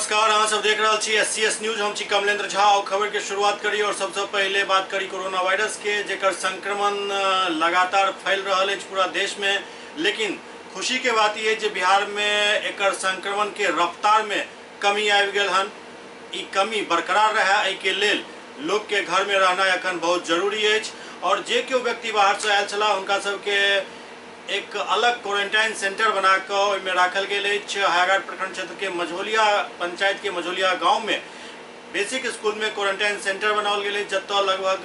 नमस्कार, अहाँ सब देख रहे छी SCS न्यूज। हम छी कमलेंद्र झा और खबर के शुरुआत करी और सबसे पहले बात करी कोरोना वायरस के, जेकर संक्रमण लगातार फैल रहा है पूरा देश में। लेकिन खुशी के बात ये जे बिहार में एकर संक्रमण के रफ्तार में कमी आबि गेल हन। ई कमी बरकरार रहे के लेल लोग के घर में रहना अखन बहुत जरूरी है। और जे केओ व्यक्ति बाहर से आयल छला हुनका सबके एक अलग क्वारंटाइन सेंटर बनाकर में राखल गेल अछि। हायाघाट प्रखंड क्षेत्र के मझौलिया पंचायत के मझौलिया गांव में बेसिक स्कूल में क्वारंटाइन सेंटर बनाओल गेल अछि, जतऽ लगभग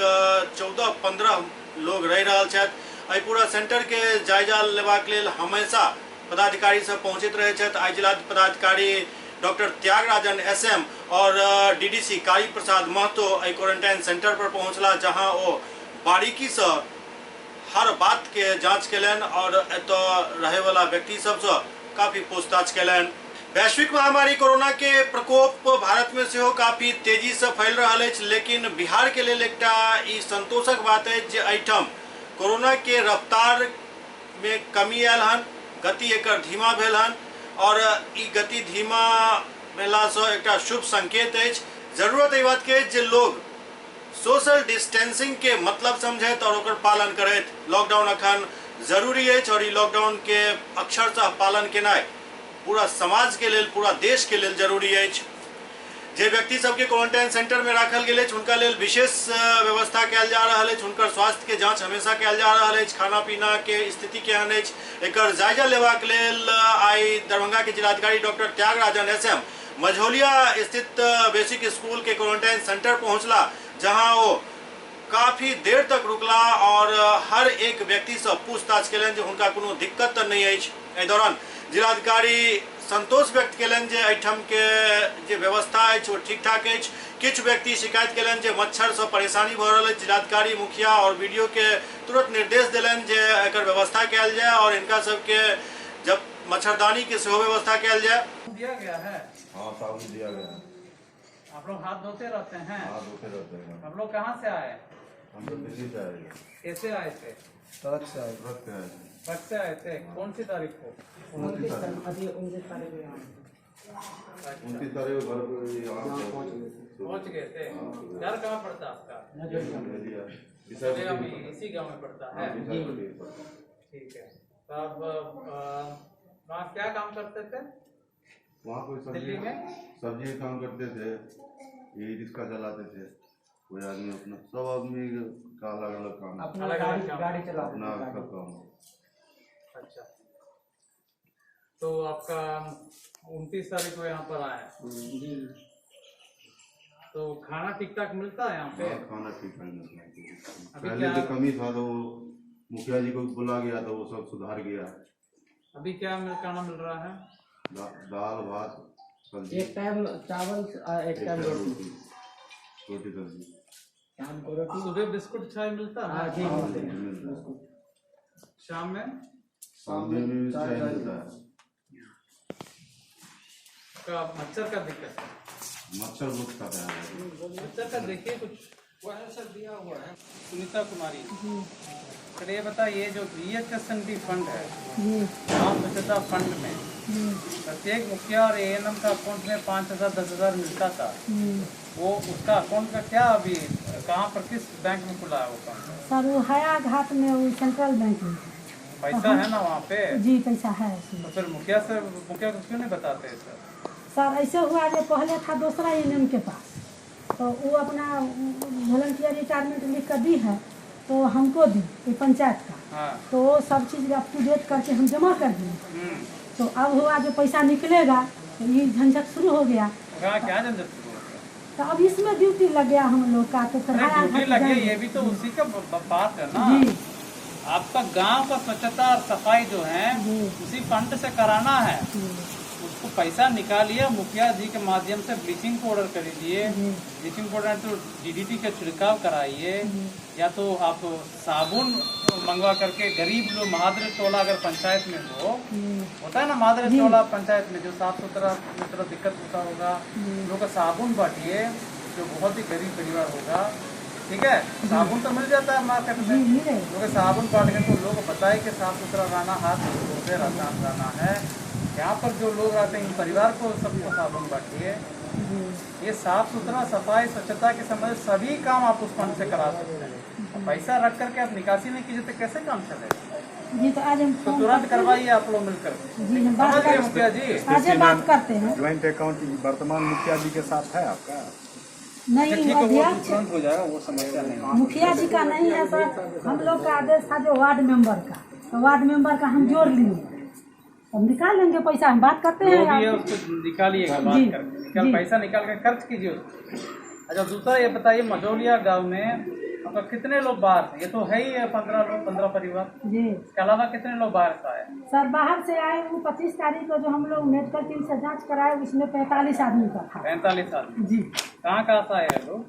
14-15 लोग रह रहल छथि। एहि पूरा सेंटर के जायजा लेबाक लेल हमेशा पदाधिकारी सब पहुंचैत रहै छथि। आइ जिला पदाधिकारी डॉक्टर त्यागराजन SM और DDC काली प्रसाद महतो एहि क्वारंटाइन सेंटर पर पहुंचला, जहां वो बारीकी से हर बात के जांच कलन और एत रहे वाला व्यक्ति सबसे काफी पूछताछ कलन। वैश्विक महामारी कोरोना के प्रकोप भारत में सेहो काफी तेजी से फैल रहा है, लेकिन बिहार के लिए एकटा ई संतोषक बात है जे एहिठाम कोरोना के रफ्तार में कमी आयल हन, गति एकर धीमा भेल हन। और ई गति धीमा भेला से एकटा शुभ संकेत है। जरूरत एहि बात के जे लोग सोशल डिस्टेंसिंग के मतलब समझत और ओकर पालन करत। लॉकडाउन अखन जरूरी है और ई लॉकडाउन के अक्षरशः पालन केनाइ पूरा समाज के लेल, पूरा देश के लेल जरूरी है। जे व्यक्ति सबके क्वारंटाइन सेंटर में राखल गेल अछि हुनका लेल विशेष व्यवस्था कयल जा रहल अछि। हुनकर स्वास्थ्य के जांच हमेशा कयल जा रहल अछि। खाना पीना के स्थिति केहन अछि एकर जायजा लेबाक लेल आइ दरभंगा के जिलाधिकारी डॉक्टर त्यागराजन SM मझौलिया स्थित बेसिक स्कूल के क्वारंटाइन सेंटर पहुंचला, जहां वो काफी देर तक रुकला और हर एक व्यक्ति से पूछताछ कलन जे हुनका कोनो दिक्कत तो नहीं अछि। एहि दौरान जिलाधिकारी संतोष व्यक्त कलन जे एहिठाम के जे व्यवस्था अछि वो ठीक ठाक अछि। किछु व्यक्ति शिकायत कलन जे मच्छर से परेशानी भ रहल अछि। जिलाधिकारी, मुखिया और BDO के तुरंत निर्देश दिलन जे एकर व्यवस्था कयल जाए और इनका सबके जब मच्छरदानी के सेहो व्यवस्था कयल जाए। दिया गया है। हाँ, साबुन दिया गया है। आप लोग हाथ धोते रहते हैं? हाँ, धोते रहते हैं। आप लोग कहाँ से आए? हम तो दिल्ली से आए हैं। कैसे आए थे? ट्रक से आए थे। ट्रक से आए थे। कौन सी तारीख को? 29 तारीख को घर पे यहाँ पहुँच गए थे। घर कहाँ पड़ता है आपका? इसी गांव में पड़ता है। ठीक है। तो आप वहाँ क्या काम करते थे? वहाँ कोई दिल्ली में सब्जी काम करते थे, ये रिक्शा चलाते थे। कोई आदमी अपना, सब आदमी का अलग अलग काम, अलग गाड़ी चला अपना सब काम। अच्छा, तो आपका 29 तारीख को यहाँ पर आए जी। तो खाना ठीक ठाक मिलता है यहाँ पे? खाना ठीक ठाक मिलता है। पहले जो कमी था तो मुखिया जी को बुला गया तो वो सब सुधार गया। अभी क्या खाना मिल रहा है? दाल भात सब्जी, एक टाइम चावल, एक टाइम रोटी सब्जी। शाम को रोटी। सुबह बिस्कुट चाय मिलता है? जी शाम में? शाम में चाय मिलता है। का मच्छर का दिक्कत है? मच्छर बहुत खाता है। मच्छर का देखिए कुछ सर दिया हुआ है। सुनीता कुमारी, तो ये बताइए जो VHSND फंड है, ग्राम स्वच्छता फंड में प्रत्येक मुखिया और ANM का अकाउंट में 5,000 10,000 मिलता था। वो उसका अकाउंट का क्या अभी कहाँ पर, किस बैंक में खुला है वो अकाउंट? सर वो हायाघाट में, वो सेंट्रल बैंक में पैसा है ना वहाँ पे? जी पैसा है उसमें। तो फिर मुखिया को क्यों नहीं बताते सर? सर ऐसे हुआ जो पहले था दूसरा ANM के पास, तो वो अपना वॉलंटियर रिटायरमेंट लिख कर दी है, तो हमको दी ये पंचायत का। हाँ। तो वो सब चीज़ अप टू डेट करके हम जमा कर दिए। तो अब हुआ जो पैसा निकलेगा तो ये झंझट शुरू हो गया। क्या झंझट शुरू हो गया? तो अब इसमें ड्यूटी लग गया हम लोग का। तो ड्यूटी लगी, ये भी तो उसी का बात है ना जी। आपका गांव का स्वच्छता और सफाई जो है उसी फंड से कराना है। उसको पैसा निकालिए, मुखिया जी के माध्यम से ब्लीचिंग पाउडर खरीदिए, ब्लीचिंग पाउडर तो DDT का छिड़काव कराइए, या तो आप साबुन मंगवा करके गरीब लोग, महादर टोला अगर पंचायत में होता है ना, महादर टोला पंचायत में जो साफ सुथरा दिक्कत होता होगा, लोग का साबुन बांटिए जो बहुत ही गरीब परिवार होगा। ठीक है, साबुन तो मिल जाता है मार्केट में, लोग साबुन बांट के तो लोग को बताए कि साफ सुथरा रहना, हाथ धोते रहना है। यहाँ पर जो लोग आते हैं इन परिवार को सबको साबुन बांटिए। ये साफ सुथरा सफाई स्वच्छता के संबंध सभी काम आप उस फंड से करा सकते हैं। पैसा रख करके आप निकासी नहीं कीजिए तो कैसे काम चलेगा? जी तो आज हम तो तुरंत करवाइए आप लोग मिलकर। जी हम बात समझ गए कर मुखिया जी? आज हम बात करते हैं। ज्वाइंट अकाउंट वर्तमान मुखिया जी के साथ है आपका? नहीं ठीक है, वो अध्यक्ष तुरंत हो जाएगा, वो समस्या नहीं है। मुखिया जी का नहीं है सर, हम लोग का आदेश था जो वार्ड मेंबर का, तो वार्ड मेंबर का हम जोड़ लिए, हम निकाल लेंगे पैसा, हम बात करते जो हैं भी है उसको निकालिएगा बात जी, करके, निकाल जी। पैसा निकाल कर खर्च कीजिए उसको। अच्छा दूसरा ये बताइए, मझौलिया गांव में आपका कितने लोग बाहर से? ये तो है ही 15 लोग, 15 परिवार। जी इसके अलावा कितने लोग बाहर से आए? सर बाहर से आए वो 25 तारीख को जो हम लोग मेडिकल टीम से जांच कराए उसमें 45 आदमी का था। 45 आदमी। जी कहाँ कहाँ से आए हैं लोग?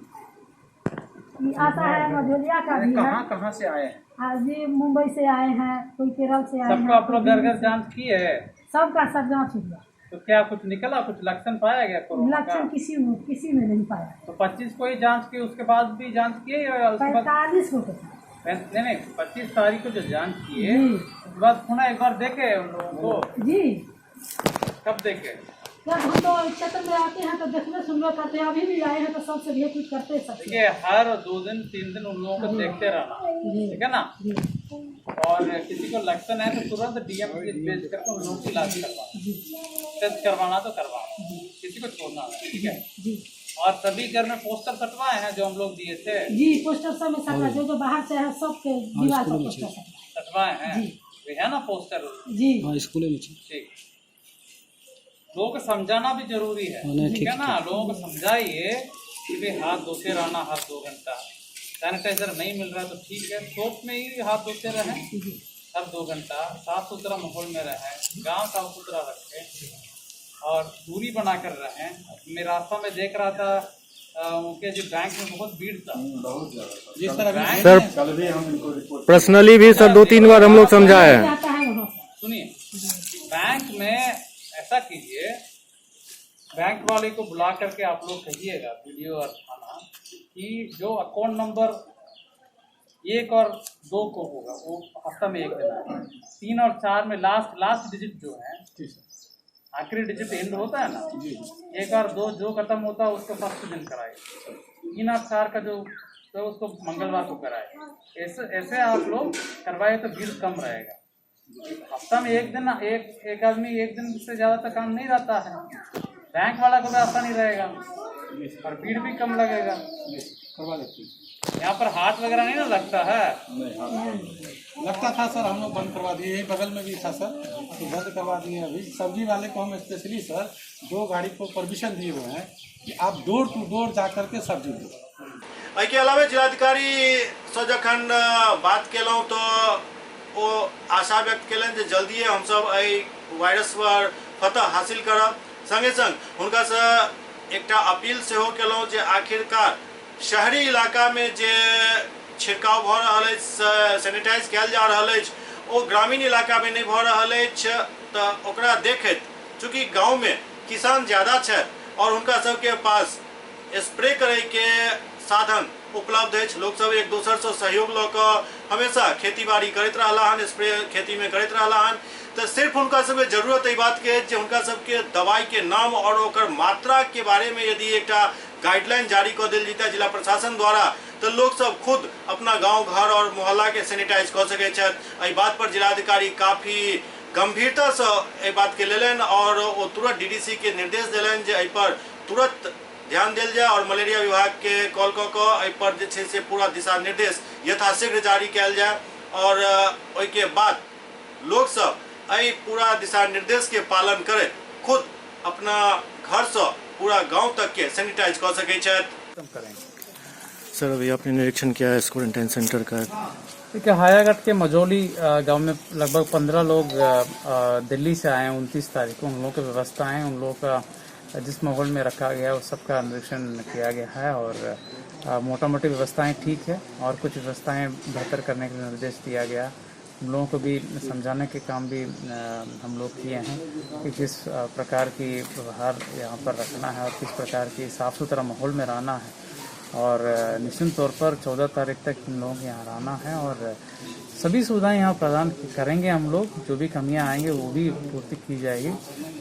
ये आता है मझौलिया का भी है, कहाँ कहाँ से आए हैं? आज जी मुंबई से आए हैं, कोई केरल से आए सबको हैं, आप लोग घर घर जाँच की है? सबका सब जांच हुआ, तो क्या कुछ निकला, कुछ लक्षण पाया गया कोरोना का? लक्षण किसी में नहीं पाया। तो 25 को ही जांच की, उसके बाद भी जांच किए या उसके बाद? 45 को था। नहीं 25 तारीख को जो जांच किए जी उसके बाद पुनः एक बार देखे उन लोगों को? जी कब देखे? जब हम तो क्षेत्र में आते हैं तो देखने सुनने करते हैं, अभी भी आए हैं तो सबसे भेंट कुछ करते हैं सबसे। देखिए हर 2 दिन 3 दिन उन लोगों को देखते रहना, ठीक है ना? जी और किसी को लक्षण है तो तुरंत डीएम भेज करके उन लोगों की इलाज करवाना, टेस्ट करवाना तो करवाना, किसी को छोड़ना नहीं, ठीक है? जी और सभी घर में पोस्टर सटवाए हैं जो हम लोग दिए थे, जी पोस्टर सब में सटवा, जो बाहर से है सबके दीवार पर पोस्टर सटवा। सटवाए हैं? जी। वे है ना पोस्टर? जी ठीक। लोगों को समझाना भी जरूरी है, ठीक है ना? लोगों को समझाइए कि भाई हाथ धोते रहना हर 2 घंटा, सैनिटाइजर नहीं मिल रहा है तो ठीक है, सोप में ही हाथ धोते रहें हर 2 घंटा, साफ सुथरा माहौल में रहें, गांव साफ सुथरा रखें और दूरी बनाकर रहें। मैं रास्ता में देख रहा था उनके जो बैंक में बहुत भीड़ था, जिस तरह सर कल भी हम इनको रिपोर्ट पर्सनली भी सर 2-3 बार हम लोग समझाए हैं। आता है वहाँ से। सुनिए, बैंक में ऐसा कीजिए, बैंक वाले को बुला करके आप लोग कहिएगा वीडियो और थाना कि जो अकाउंट नंबर 1 और 2 को होगा वो हफ्ता में 1 दिन है, 3 और 4 में लास्ट डिजिट जो है, आखिरी डिजिट एंड होता है ना, 1 और 2 जो खत्म होता है उसको फर्स्ट दिन कराए, 3 और 4 का जो तो उसको मंगलवार को कराए। ऐसे आप लोग करवाए तो भीड़ कम रहेगा। हफ्ता में 1 दिन एक आदमी 1 दिन से ज़्यादा तक काम नहीं रहता है, बैंक वाला को भी आसानी रहेगा और भीड़ भी कम लगेगा। करवा लेते हैं। यहाँ पर हाथ वगैरह नहीं ना लगता है? लगता था सर, हम लोग बंद करवा दिए, यही बगल में भी था सर, तो बंद करवा दिए। अभी सब्जी वाले को हम स्पेशली सर 2 गाड़ी को परमिशन दिए हुए हैं कि आप डोर टू डोर जा करके सब्जी दो। एहिके अलावे जिलाधिकारी सँ जखन बात केलहुँ तो ओ आशा व्यक्त केलनि जे जल्दिए हमसब एहि वायरस पर फतह हासिल करब। संगे संग हुनकासँ एकटा अपील सेहो केलहुँ जे आखिरकार शहरी इलाका में जे छिड़काव भऽ रहल अछि, सैनिटाइज कयल जा रहल अछि, ओ ग्रामीण इलाका में नहीं भऽ रहल अछि, तऽ ओकरा देखैत चूँकि गाँव में किसान ज़्यादा छथि और हुनका सबके पास स्प्रे करे के साधन उपलब्ध है, लोग सब एक दोसर से सहयोग लऽ कऽ हमेशा खेती बाड़ी करैत रहला हन, स्प्रे खेती में करैत रहला हन। तो सिर्फ उनका सबके जरूरत एहि बात के जे उनका सबके दवाई के नाम और ओकर मात्रा के बारे में यदि एक गाइडलाइन जारी कर दिल जेतै जिला प्रशासन द्वारा, तो लोग सब खुद अपना गांव घर और मोहल्ला के सैनिटाइज कर सकै छथि। एहि बात पर जिलाधिकारी काफी गंभीरता से एहि बात के लेलनि और वो तुरंत डीडीसी के निर्देश दिलनि जे एहि पर तुरंत ध्यान दिल जाए और मलेरिया विभाग के कॉल कऽ कऽ एहि पर जे छै से पूरा दिशा निर्देश यथाशीघ्र जारी कयल जाए और ओहिके बाद लोग सब एहि पूरा दिशा निर्देश के पालन करे खुद अपना घर से पूरा गांव तक के सैनिटाइज कर सकै छथि। सर अभी आपने निरीक्षण किया है इस क्वारंटाइन सेंटर का? देखिए हायाघाट के मझौली गांव में लगभग 15 लोग दिल्ली से आए हैं 29 तारीख को। उन लोगों की व्यवस्थाएं, उन लोगों का जिस माहौल में रखा गया उस सबका निरीक्षण किया गया है और मोटा मोटी व्यवस्थाएं ठीक है और कुछ व्यवस्थाएं बेहतर करने के निर्देश दिया गया। हम लोगों को भी समझाने के काम भी हम लोग किए हैं कि किस प्रकार की व्यवहार यहाँ पर रखना है और किस प्रकार की साफ़ सुथरा माहौल में रहना है और निश्चित तौर पर 14 तारीख तक इन लोगों के यहाँ रहना है और सभी सुविधाएं यहाँ प्रदान करेंगे हम लोग। जो भी कमियां आएंगे वो भी पूर्ति की जाएगी,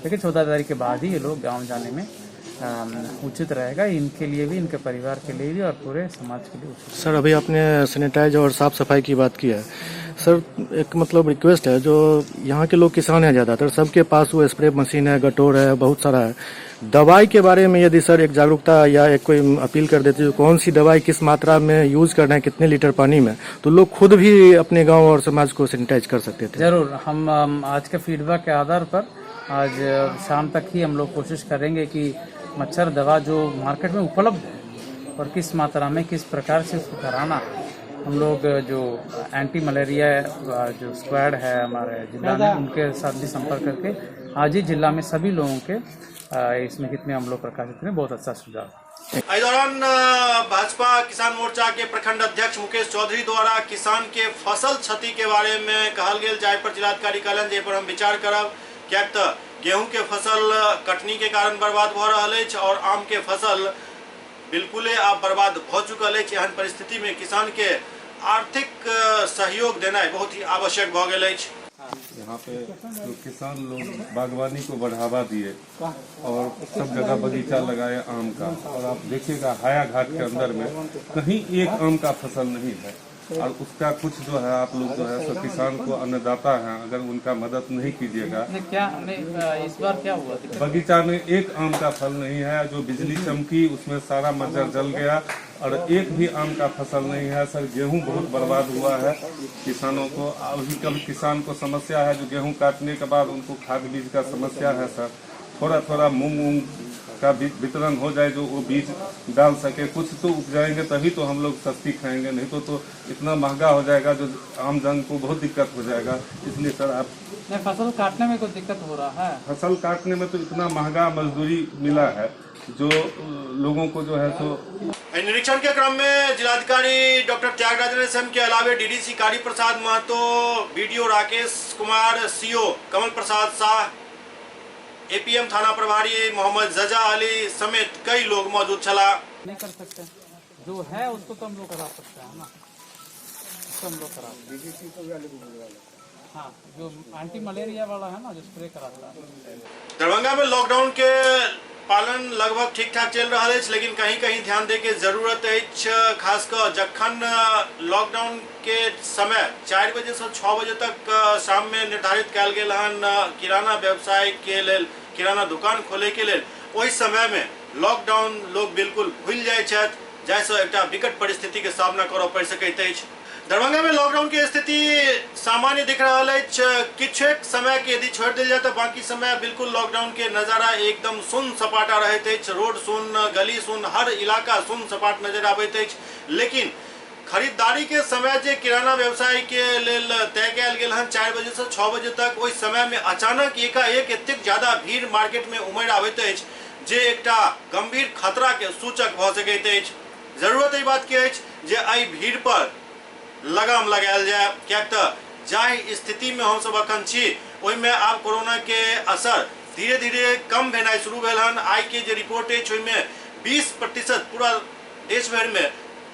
लेकिन 14 तारीख के बाद ही ये लोग गांव जाने में उचित रहेगा, इनके लिए भी, इनके परिवार के लिए भी और पूरे समाज के लिए उचित। सर, अभी आपने सैनिटाइज और साफ सफाई की बात की है सर, एक मतलब रिक्वेस्ट है, जो यहाँ के लोग किसान हैं ज़्यादातर, सबके पास वो स्प्रे मशीन है, गटोर है, बहुत सारा है। दवाई के बारे में यदि सर एक जागरूकता या एक कोई अपील कर देते हो, कौन सी दवाई किस मात्रा में यूज करना है, कितने लीटर पानी में, तो लोग खुद भी अपने गांव और समाज को सैनिटाइज कर सकते थे। जरूर, हम आज के फीडबैक के आधार पर आज शाम तक ही हम लोग कोशिश करेंगे कि मच्छर दवा जो मार्केट में उपलब्ध है और किस मात्रा में, किस प्रकार से उसको कराना, हम लोग जो एंटी मलेरिया जो स्क्वाड है हमारे जिला में, उनके साथ भी संपर्क करके आज ही जिला में सभी लोगों के इसमें कितने हम लोग प्रकाशित करें। बहुत अच्छा सुझाव। इस दौरान भाजपा किसान मोर्चा के प्रखंड अध्यक्ष मुकेश चौधरी द्वारा किसान के फसल क्षति के बारे में कहल गेल, जाय पर जिलाधिकारी कहलन जे पर हम विचार करब, क्या गेहूं के फसल कटनी के कारण बर्बाद भ रहल अछि और आम के फसल बिल्कुले आब बर्बाद भ चुकल अछि। एहन परिस्थिति में किसान के आर्थिक सहयोग देना बहुत ही आवश्यक भ गेल अछि। यहाँ पे जो किसान लोग बागवानी को बढ़ावा दिए और सब जगह बगीचा लगाए आम का, और आप देखिएगा हाया घाट के अंदर में कहीं एक आम का फसल नहीं है, और उसका कुछ जो है आप लोग जो है सो किसान को अन्नदाता हैं, अगर उनका मदद नहीं कीजिएगा। क्या इस बार क्या हुआ? बगीचा में एक आम का फल नहीं है, जो बिजली चमकी उसमें सारा मच्छर जल गया, और एक भी आम का फसल नहीं है। सर, गेहूं बहुत बर्बाद हुआ है किसानों को। अभी कभी किसान को समस्या है, जो गेहूं काटने के बाद उनको खाद बीज का समस्या है सर। थोड़ा थोड़ा मूंग का वितरण हो जाए, जो वो बीज डाल सके, कुछ तो उपजाएंगे तभी तो हम लोग सस्ती खाएंगे, नहीं तो इतना महंगा हो जाएगा जो आम जन को बहुत दिक्कत हो जाएगा। इसलिए सर आप फसल काटने में कुछ दिक्कत हो रहा है? फसल काटने में तो इतना महंगा मजदूरी मिला है जो लोगों को जो है सो। निरीक्षण के क्रम में जिलाधिकारी डॉक्टर त्यागराजन एस के अलावे डीडीसी कारी प्रसाद महतो, बीडीओ राकेश कुमार, सीओ कमल प्रसाद शाह, एपीएम थाना प्रभारी मोहम्मद जजा अली समेत कई लोग मौजूद चला। नहीं कर सकते, जो है उसको तो हम लोग करा सकते हैं ना, उसको हम लोग करा। हाँ, जो एंटी मलेरिया वाला है ना, जो स्प्रे कराता है। दरभंगा में लॉकडाउन के पालन लगभग ठीक ठाक चल रहा है, लेकिन कहीं कहीं ध्यान दे के जरूरत है, खासकर जखन लॉकडाउन के समय 4 बजे से 6 बजे तक शाम में निर्धारित कयल गेल हन किराना व्यवसाय के लेल, किराना दुकान खोले के लेल, ओहि समय में लॉकडाउन लोग बिल्कुल भूल जाय छथि, जाहिसँ एकटा विकट परिस्थिति के सामना करऽ पड़ि सकैत अछि। दरभंगा में लॉकडाउन की स्थिति सामान्य दिख रहा है। किछु समय के यदि छोड़ दिल जाए तो बाकी समय बिल्कुल लॉकडाउन के नजारा एकदम सुन सपाटा रहैत अछि, रोड सुन, गली सुन, हर इलाका सुन सपाट नजर आबैत अछि। लेकिन खरीदारी के समय जे किराना व्यवसाय के लेल तय कयल गेल हन 4 बजे से 6 बजे तक, ओहि समय में अचानक एकाएक एतेक ज्यादा भीड़ मार्केट में उमड़ आबैत अछि जे एकटा गंभीर खतरा के सूचक भ सकैत अछि। जरूरत एहि बात के अछि जे एहि भीड़ पर लगाम लगायल जाए, क्या जाहि स्थिति में हम सब अखन छी ओहि में आब कोरोना के असर धीरे धीरे कम भेनाइ शुरू भेल हन। आई के जे रिपोर्ट अछि ओहि में 20% पूरा देश भर में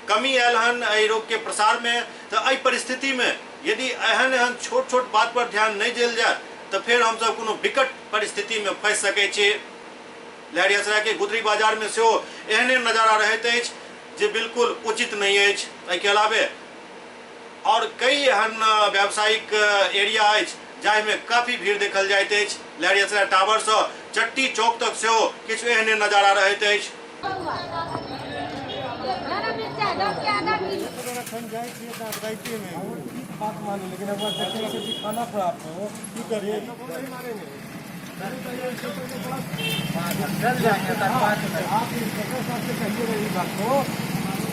कमी आयल हन एहि रोग के प्रसार में। तो एहि परिस्थिति में यदि एहन छोट छोट बात पर ध्यान नहीं देल जाए तो फिर हम सब कोनो विकट परिस्थिति में फंस सकै छी। लहरियासराय के गुदरी बाजार में सेहो एहने नजारा रहैत अछि जे बिल्कुल उचित नहीं अछि। एहि के अलावे और कई एहन व्यावसायिक एरिया अछि जाहि में काफी भीड़ देखल जाइत अछि। लहरियासराय टावर से चट्टी चौक तक सेहो किछु एहने नजारा रहैत अछि।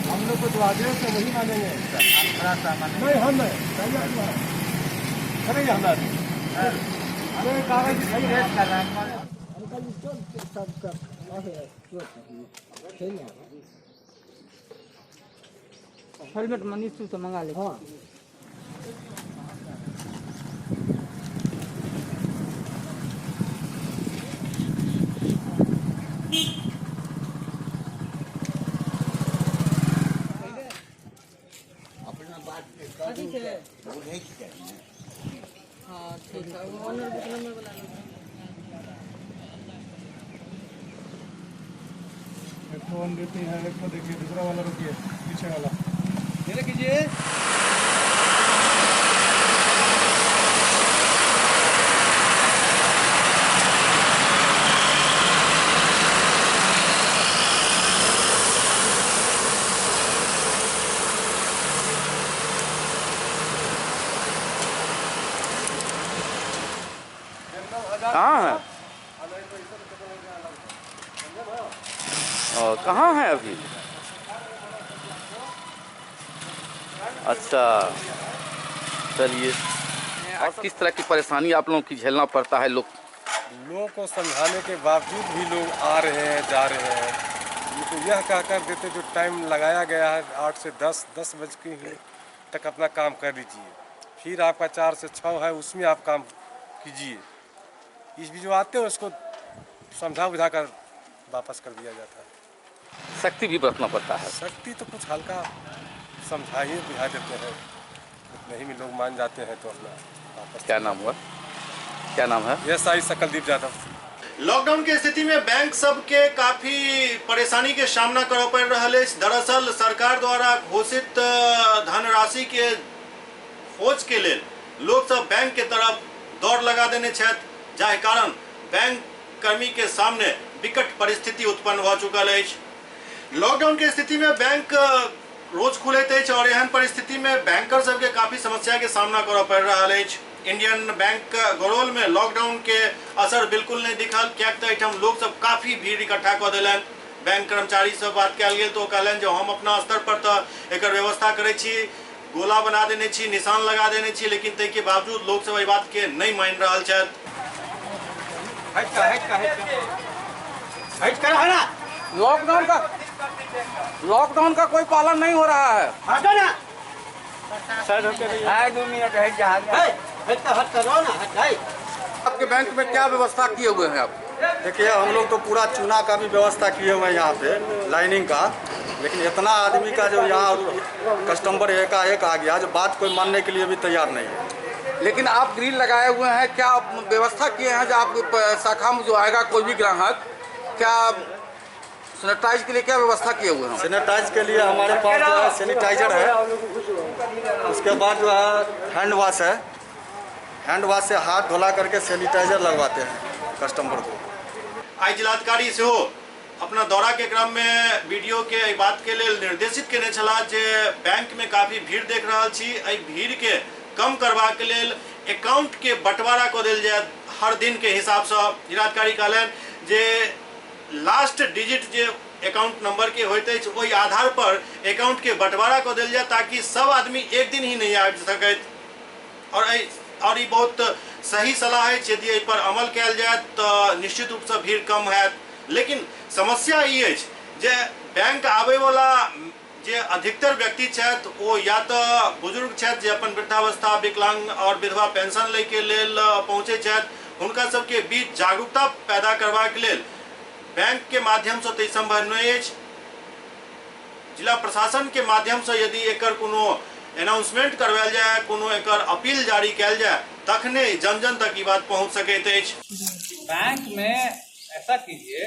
हम लोग को जो आदेश है वही मानेंगे। नहीं हम नहीं करेंगे, हमें कागज हेलमेट मनीष तू तो मंगा ले। हाँ अपना बात एक तो ऑन ड्यूटी है, एक तो देखिए दूसरा वाला रुकिए, पीछे वाला धीरे कीजिए। कहाँ है? कहाँ है अभी? अच्छा, चलिए। और किस तरह की परेशानी आप लोगों की झेलना पड़ता है? लोगों को समझाने के बावजूद भी लोग आ रहे हैं, जा रहे हैं। तो यह कह कर देते जो टाइम लगाया गया है 8 से 10 बज के ही तक अपना काम कर लीजिए, फिर आपका 4 से 6 है, उसमें आप काम कीजिए। इस भी जो आते हैं उसको समझा बुझा कर वापस कर दिया जाता है। सख्ती भी बरतना पड़ता है? सख्ती तो कुछ हल्का समझाइए बुझा देते हैं, नहीं भी लोग मान जाते हैं तो अपना वापस। क्या नाम हुआ? क्या नाम है? Yes I Sakaldeep Yadav. Lockdown के स्थिति में बैंक सबके काफी परेशानी के सामना करऽ पड़ रहा है। दरअसल सरकार द्वारा घोषित धनराशि के खोज के लिए लोग सब बैंक के तरफ दौड़ लगा देने छथि, जाहि कारण बैंक कर्मी के सामने विकट परिस्थिति उत्पन्न भ चुकल अछि। लॉकडाउन के स्थिति में बैंक रोज खुलैत अछि और एहन परिस्थिति में बैंकर सबके काफी समस्या के सामना करऽ पड़ रहा अछि। इंडियन बैंक गरोल में लॉकडाउन के असर बिल्कुल नहीं दिखल, कियाक तऽ एहिठाम लोग सब काफी भीड़ इकट्ठा कऽ देलनि। बैंक कर्मचारी से बात कयल गेल तो कहलनि जे हम अपना स्तर पर तऽ एकर व्यवस्था करै छी, गोला बना देने छी, निशान लगा देने छी, लेकिन ताहि के बावजूद लोग सब एहि बात के नहीं मान रहल छथि। लॉकडाउन का कोई पालन नहीं हो रहा है। आपके बैंक में क्या व्यवस्था किए हुए हैं आप? देखिए हम लोग तो पूरा चुना का भी व्यवस्था किए हुए हैं यहाँ पे, लाइनिंग का, लेकिन इतना आदमी का जो यहाँ कस्टमर एकाएक आ गया जो बात कोई मानने के लिए भी तैयार नहीं है। लेकिन आप ग्रिल लगाए हुए हैं, क्या व्यवस्था किए हैं जो आप शाखा में जो आएगा कोई भी ग्राहक, क्या सैनिटाइज के लिए क्या व्यवस्था किए हुए हैं? सैनिटाइज के लिए हमारे पास जो है सैनिटाइजर है, उसके बाद जो है हैंड वाश है, हैंड वाश से हाथ धुला करके सैनिटाइजर लगवाते हैं कस्टमर को। आई जिलाधिकारी से हो अपना दौरा के क्रम में वीडियो के एहि बात के लिए निर्देशित केने छला जे बैंक में काफी भीड़ देख रहा छी, एहि भीड़ के कम करबा के लेल अकाउंट के बंटवारा कऽ देल जाय हर दिन के हिसाब से। जिलाधिकारी कहलनि जे लास्ट डिजिट जे अकाउंट नंबर के होते हैं वही आधार पर अकाउंट के बंटवारा कऽ देल जाय ताकि सब आदमी एक दिन ही नहीं आबि सकैत। और ये बहुत सही सलाह है, यदि एहि पर अमल कयल जाय तो निश्चित रूप से भीड़ कम हैत। लेकिन समस्या ये है जे बैंक आबे वाला जे अधिकतर व्यक्ति छथि ओ या तो बुजुर्ग छथि जे अपन वृद्धावस्था, विकलांग और विधवा पेंशन लै के लेल पहुँचे छथि, हुनका सबके बीच जागरूकता पैदा करबाक लेल बैंक के माध्यम से तो संभव नहीं है। जिला प्रशासन के माध्यम से यदि एकर कोनो अनाउंसमेंट करवायल जाए, कोनो एकर अपील जारी कयल जाए, तखने जन जन तक ये बात पहुंच सकैत अछि। बैंक में ऐसा कीजिए,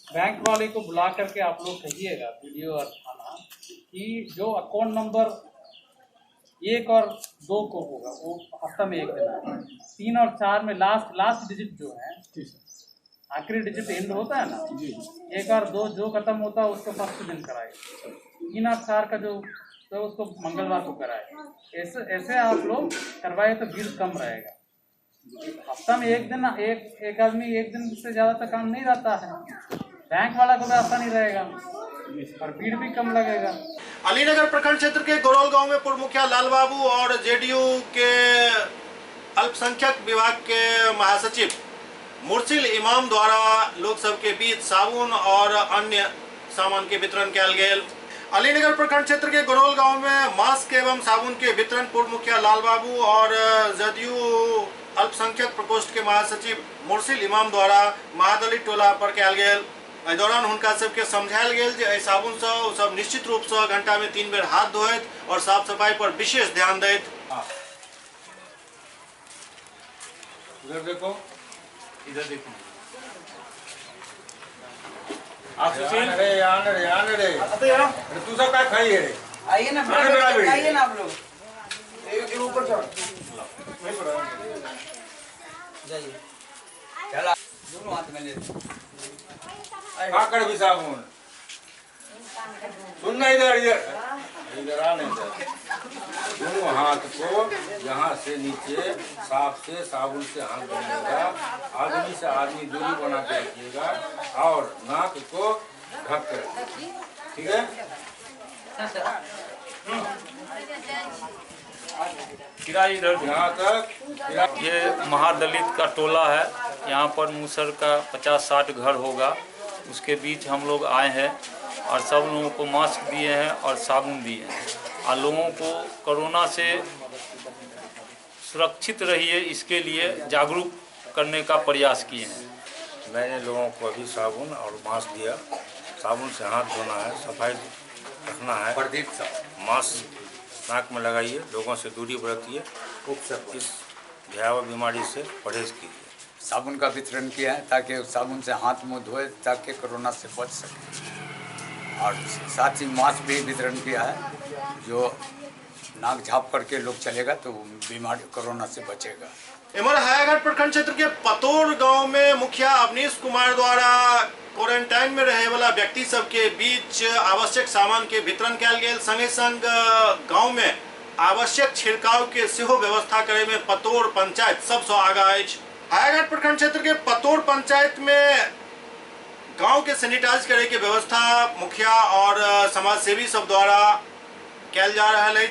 बैंक वाले को बुला करके आप लोग कहिएगा वीडियो और थाना कि जो अकाउंट नंबर 1 और 2 को होगा वो हफ्ता में एक दिन आएगा, 3 और 4 में लास्ट डिजिट जो है, आखिरी डिजिट एंड होता है ना, 1 और 2 जो खत्म होता है उसको फर्स्ट दिन कराएगा, 3 और 4 का जो तो उसको मंगलवार को कराएगा। ऐसे आप लोग करवाए तो भीड़ कम रहेगा। हफ्ता में एक दिन एक आदमी एक दिन से ज़्यादा तक काम नहीं रहता है, बैंक वाला को भी आसानी रहेगा और भीड़ भी कम लगेगा। अलीनगर प्रखंड क्षेत्र के गोरौल गांव में पूर्व मुखिया लाल बाबू और जेडीयू के अल्पसंख्यक विभाग के महासचिव मुर्सिल इमाम द्वारा लोग सबके बीच साबुन और अन्य सामान के वितरण किया गेल। अलीनगर प्रखंड क्षेत्र के गोरौल गांव में मास्क एवं साबुन के वितरण पूर्व मुखिया लाल बाबू और जेडीयू अल्पसंख्यक प्रकोष्ठ के महासचिव मुर्सिल इमाम द्वारा महादलित टोला पर किया गेल। एहि दौरान हुनका सबके समझायल गेल जे एहि साबुन से ओ सब निश्चित रूप से घंटा में 3 बेर हाथ धोइत और साफ सफाई पर विशेष ध्यान दैत। उधर देखो, इधर देखो। आप सुशील रे तू सब क्या खाई है? आइए ना, आइए ना आप लोग, ऊपर चढ़ो, जाइए, चला दोनों हाथ में ले, क्या कर भी साबुन सुनना, इधर आने दे। दोनों हाथ को यहाँ से नीचे साफ से साबुन से हाथ धोइएगा, आदमी से आदमी दूरी बना के रखिएगा और नाक को ढक कर, ठीक है? यहाँ तक। ये महादलित का टोला है, यहाँ पर मूसर का 50-60 घर होगा, उसके बीच हम लोग आए हैं और सब लोगों को मास्क दिए हैं और साबुन दिए हैं और लोगों को कोरोना से सुरक्षित रहिए इसके लिए जागरूक करने का प्रयास किए हैं। मैंने लोगों को अभी साबुन और मास्क दिया, साबुन से हाथ धोना है, सफाई रखना है, मास्क नाक में लगाइए, लोगों से दूरी बरतिए, इस भयावह बीमारी से परहेज कीजिए। साबुन का वितरण किया है ताकि साबुन से हाथ मुंह धोए ताकि कोरोना से बच सके, और साथ ही मास्क भी वितरण किया है, जो नाक झाँप करके लोग चलेगा तो बीमारी कोरोना से बचेगा। इमर हायाघाट प्रखंड क्षेत्र के पतोर गांव में मुखिया अवनीश कुमार द्वारा क्वारंटाइन में रहे वाला व्यक्ति सब के बीच आवश्यक सामान के वितरण किया गया। संगे संग गांव में आवश्यक छिड़काव के सेहो व्यवस्था करे में पतोर पंचायत सबसे आगा अछि। हायाघाट प्रखंड क्षेत्र के पतोर पंचायत में गांव के सैनिटाइज करे के व्यवस्था मुखिया और समाज सेवी सब द्वारा कैल जा रहा है।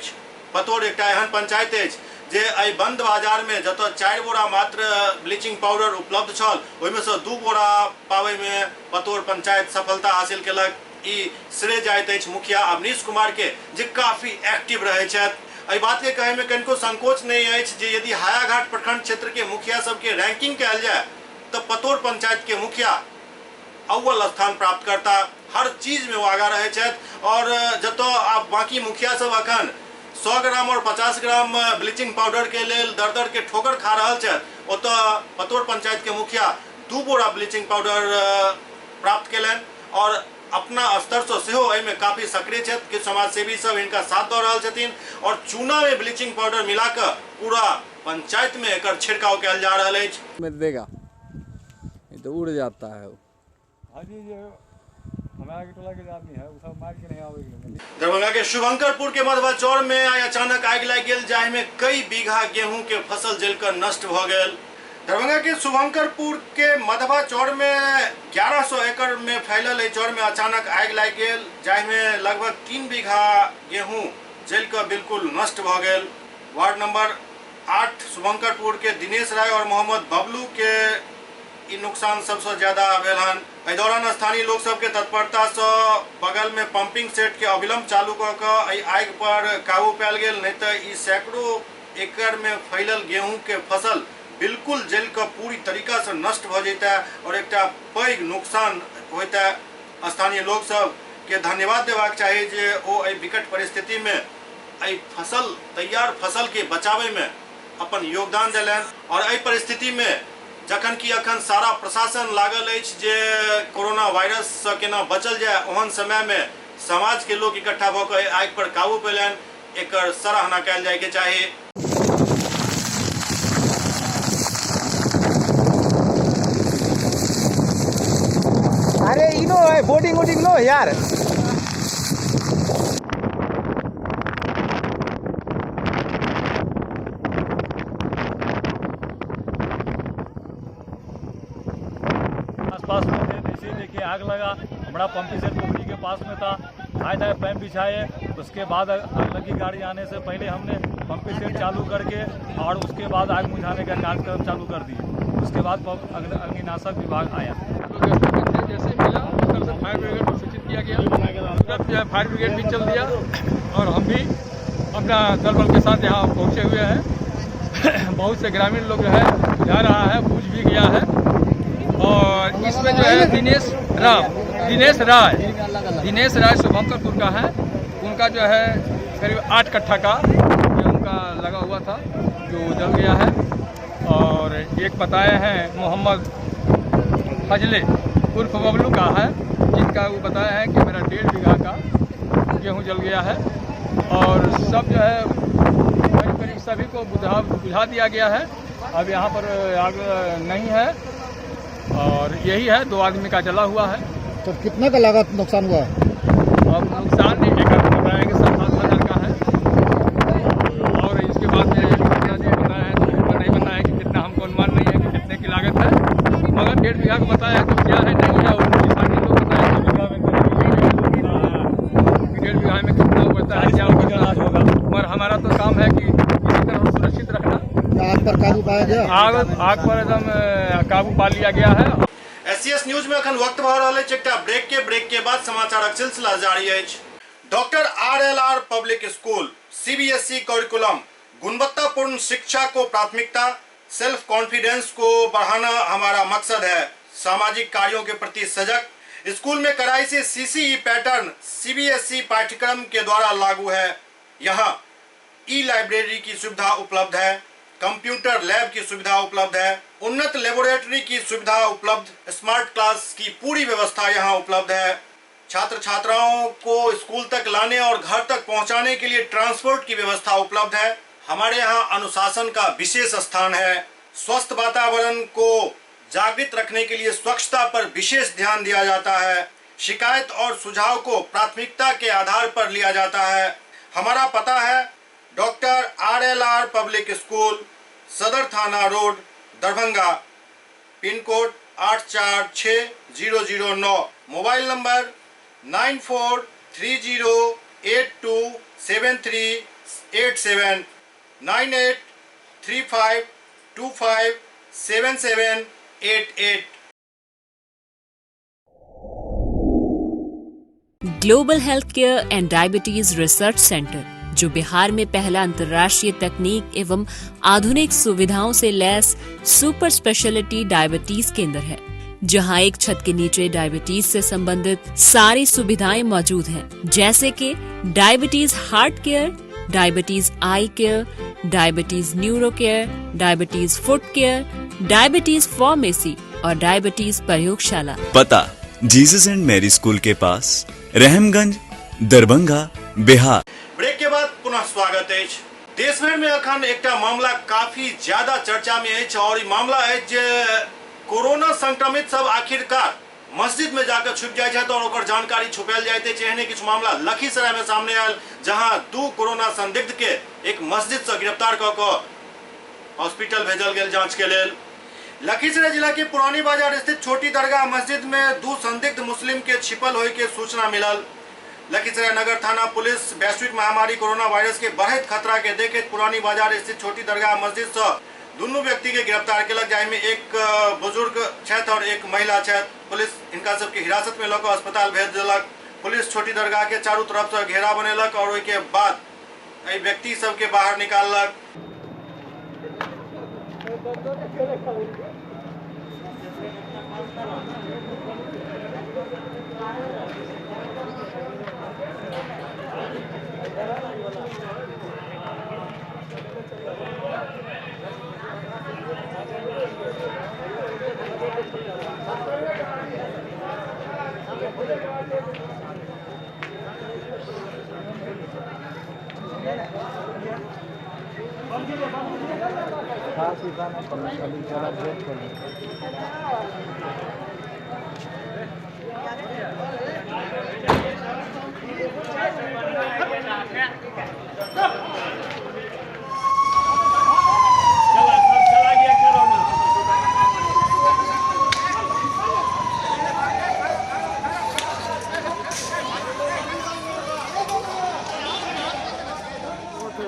पतोर एक एहन पंचायत अछि जे आई बंद बाजार में जत 4 बोरा मात्र ब्लीचिंग पाउडर उपलब्ध छल, ओहिमे से 2 बोरा पावे में पतोर पंचायत सफलता हासिल केलक। ई श्रेय जाइत अछि मुखिया अवनीश कुमार के, जे काफी एक्टिव रहे छथि। एहि बात के कहे में कनिको संकोच नहीं अछि जे यदि हायाघाट प्रखंड क्षेत्र के मुखिया सबके रैंकिंग कैल जाए तो पतोर पंचायत के मुखिया अव्वल स्थान प्राप्त करता, हर चीज में वो आगा रहे छथि। और जतो आप बाकी मुखिया सब अखन 100 ग्राम और 50 ग्राम ब्लीचिंग पाउडर के लेल दर के ठोकर खा रहा है, ओत पतोर पंचायत के मुखिया 2 बोरा ब्लीचिंग पाउडर प्राप्त केलन और अपना स्तर से सेहो में काफी सक्रिय छथि कि समाज सेवी सब इनका साथ दे रहा छथिन और चूना में ब्लीचिंग पाउडर मिलाकर पूरा पंचायत में एकर छिड़काव किया जा रहा है। में देगा तो उड़ जाता है। दरभंगा के शुभंकरपुर के मधवा चौर में अचानक आग लग गई, जाहि में कई बीघा गेहूं के फसल जलकर नष्ट भ गेल। दरभंगा के शुभंकरपुर के मधवा चौर में 1100 एकड़ में फैलल चौर में अचानक आग लग गई, जाहि में लगभग 3 बीघा गेहूं जलकर बिल्कुल नष्ट भ गेल। वार्ड नंबर 8 शुभंकरपुर के दिनेश राय और मोहम्मद बबलू के नुकसान सबसे ज्यादा भेल हन। एहि दौरान स्थानीय लोग सब के तत्परता से बगल में पंपिंग सेट के अविलंब चालू कर आग पर काबू पायल गेल, नहीं तो ई सैकड़ों एकड़ में फैलल गेहूं के फसल बिल्कुल जल कर पूरी तरीका से नष्ट भ जाता और एक पैघ नुकसान होता। स्थानीय लोग सब के धन्यवाद देबाक चाहिए जे ओ एहि विकट परिस्थिति में एहि फसल तैयार फसल के बचावे में अपन योगदान देलन। और एहि परिस्थिति में जखन कि अखन सारा प्रशासन लागल अछि जे कोरोना वायरस से केना बचल जाए, ओहन समय में समाज के लोग इकट्ठा भऽ कऽ आग पर काबू पेलन, एकर सराहना कयल जाय के चाही। अरे इनो है बोटिंग वोटिंग लो यार। आसपास में थे, जैसे देखिए आग लगा, हमारा पंपिंग सेट पोखरी के पास में था, आए पैप बिछाए, उसके बाद आग लगी गाड़ी आने से पहले हमने पंपिंग सेट चालू करके और उसके बाद आग बुझाने का कार्यक्रम चालू कर दिए। उसके बाद अग्निनाशक विभाग आया। जैसे मिला उधर से फायर ब्रिगेड को सूचित किया गया, उधर से फायर ब्रिगेड भी चल दिया और हम भी अपना दल बल के साथ यहाँ पहुँचे हुए हैं। बहुत से ग्रामीण लोग जो है जा रहा है, बुझ भी गया है। और इसमें जो है दिनेश राय शुभंकरपुर का है, उनका जो है करीब 8 कट्ठा का गेहूं का लगा हुआ था जो जल गया है। और एक बताए हैं मोहम्मद फजले उर्फ बबलू का है, जिनका वो बताया है कि मेरा 1.5 बीघा का गेहूँ जल गया है। और सब जो है करीब करीब सभी को बुझा दिया गया है। अब यहाँ पर आग नहीं है और यही है, 2 आदमी का जला हुआ है। तो कितना का लागत नुकसान हुआ है? अब नुकसान नहीं बताया कि 7,000 का है। और इसके बाद में बताया है तो नहीं बताया कि कितना, हमको अनुमान नहीं है कि कितने की लागत है, मगर 1.5 बीघा को बताया है। तो क्या है नहीं है, और किसानी लोग बताया 1.5 बीघा में कितना होता है, क्या होगा। मगर हमारा तो काम है कि किसी तरह सुरक्षित रखना। आग पर काबू पाया गया? आग पर एकदम काबू पा लिया गया है। एससीएस न्यूज में अखन वक्त भर रहा एकटा ब्रेक के बाद समाचारक सिलसिला जारी है। Doctor RLR public school CBSE curriculum गुणवत्तापूर्ण शिक्षा को प्राथमिकता, सेल्फ कॉन्फिडेंस को बढ़ाना हमारा मकसद है। सामाजिक कार्यों के प्रति सजग स्कूल में कड़ाई से CCE पैटर्न CBSE पाठ्यक्रम के द्वारा लागू है। यहाँ ई-लाइब्रेरी की सुविधा उपलब्ध है, कंप्यूटर लैब की सुविधा उपलब्ध है, उन्नत लेबोरेटरी की सुविधा उपलब्ध, स्मार्ट क्लास की पूरी व्यवस्था यहाँ उपलब्ध है। छात्र छात्राओं को स्कूल तक लाने और घर तक पहुँचाने के लिए ट्रांसपोर्ट की व्यवस्था उपलब्ध है। हमारे यहाँ अनुशासन का विशेष स्थान है। स्वस्थ वातावरण को जागृत रखने के लिए स्वच्छता पर विशेष ध्यान दिया जाता है। शिकायत और सुझाव को प्राथमिकता के आधार पर लिया जाता है। हमारा पता है डॉक्टर RLR पब्लिक स्कूल, सदर थाना road, Darbhanga, pin code 846009, mobile number 9430827387, 9835257788। Global health care and diabetes research centre, जो बिहार में पहला अंतर्राष्ट्रीय तकनीक एवं आधुनिक सुविधाओं से लैस सुपर स्पेशलिटी डायबिटीज केंद्र है, जहां एक छत के नीचे डायबिटीज से संबंधित सारी सुविधाएं मौजूद हैं, जैसे कि diabetes heart care, diabetes eye care, diabetes neuro care, diabetes foot care, diabetes pharmacy और डायबिटीज प्रयोगशाला। पता जीसस एंड मैरी स्कूल के पास, रहमगंज, दरभंगा, बिहार। ब्रेक के बाद पुनः स्वागत है। देश भर में अखन एक मामला काफी ज्यादा चर्चा में है और ये मामला है जे कोरोना संक्रमित सब आखिरकार मस्जिद में जाकर छुप जाए तो और ओकर जानकारी छुपायल जाए। एहने किछु मामला लखीसराय में सामने आयल, जहां 2 कोरोना संदिग्ध के एक मस्जिद से गिरफ्तार क हॉस्पिटल भेजल गेल जांच के लेल। लखीसराय जिला के पुरानी बाजार स्थित छोटी दरगाह मस्जिद में 2 संदिग्ध मुस्लिम के छिपल होय के सूचना मिलल। लखीसराय नगर थाना पुलिस वैश्विक महामारी कोरोना वायरस के बढ़त खतरा के देखते पुरानी बाजार स्थित छोटी दरगाह मस्जिद से दोनों व्यक्ति के गिरफ्तार केलक, जाहिमे एक बुजुर्ग छथि और एक महिला छथि। पुलिस इनका सबके हिरासत में लऽ अस्पताल भेज देलक। पुलिस छोटी दरगाह के चारों तरफ से घेरा बनेलक और ओहि के बाद एहि व्यक्ति सबके बाहर निकाललक।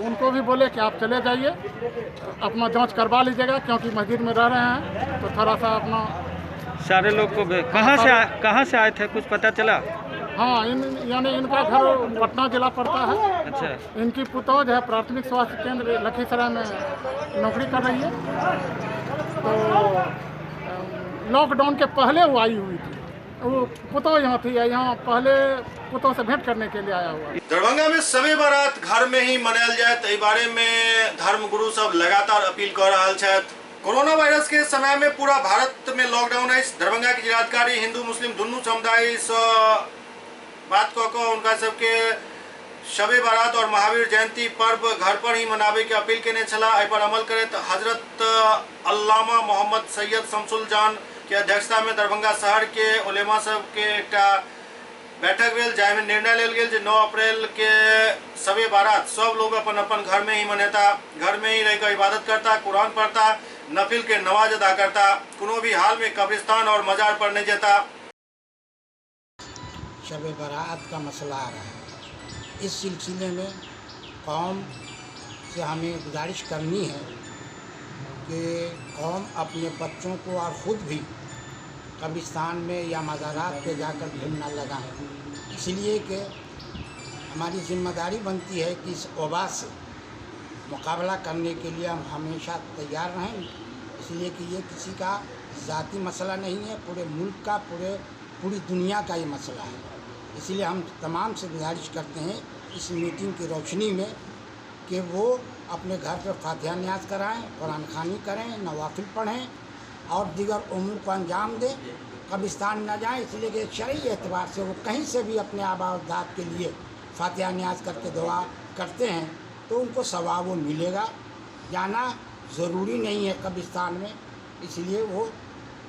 उनको भी बोले कि आप चले जाइए, अपना जांच करवा लीजिएगा, क्योंकि मस्जिद में रह रहे हैं तो थोड़ा सा अपना। सारे लोग को कहाँ से आए थे, कुछ पता चला? हाँ, यानी इनका घर पटना जिला पड़ता है। अच्छा। इनकी पुतौज है, प्राथमिक स्वास्थ्य केंद्र लखीसराय में नौकरी कर रही है। तो लॉकडाउन के पहले वो आई हुई थी, वो पुतौज यहाँ थी, यहाँ पहले पुतौ से भेंट करने के लिए आया हुआ। दरभंगा में शबे बारात घर में ही मनायल जाए, बारे में धर्मगुरु सब लगातार अपील कर रहा छथि। कोरोना वायरस के समय में पूरा भारत में लॉकडाउन है। दरभंगा के जिलाधिकारी हिंदू मुस्लिम दुनू समुदाय इस बात को उनका सबके शबे बारात और महावीर जयंती पर्व घर पर ही मनावे के अपील केने छला। एहि पर अमल करैत हजरत अल्लामा मोहम्मद सैयद शमसुल जान के अध्यक्षता में दरभंगा शहर के उलेमा सब के एकटा बैठक भेल, जाहि में निर्णय लेल गेल जे 9 अप्रैल के शबे बारात सब लोग अपन अपन घर में ही मनेता, घर में ही रहकर इबादत करता, कुरान पढ़ता, नफिल के नमाज अदा करता, कोनो भी हाल में कब्रिस्तान और मजार पर नहीं जाता। शबे बारात का मसला आ रहा है, इस सिलसिले में कौम से हमें गुजारिश करनी है कि कौम अपने बच्चों को और ख़ुद भी कब्रिस्तान में या मज़ारात पे जाकर भीड़ न लगाएं, इसलिए कि हमारी जिम्मेदारी बनती है कि इस वबा से मुकाबला करने के लिए हम हमेशा तैयार रहें। इसलिए कि ये किसी का ज़ाती मसला नहीं है, पूरे मुल्क का, पूरी दुनिया का ये मसला है। इसलिए हम तमाम से गुजारिश करते हैं इस मीटिंग की रोशनी में कि वो अपने घर पर फातिहा न्याज कराएँ, कुरान खानी करें, नवाफिल पढ़ें और दीगर उमूर को अंजाम दें, कब्रिस्तान न जाएं। इसलिए कि शरई एतबार से वो कहीं से भी अपने आबा और दाद के लिए फातिहा न्याज करके दुआ करते हैं तो उनको सवाब वो मिलेगा। जाना ज़रूरी नहीं है कब्रिस्तान में, इसलिए वो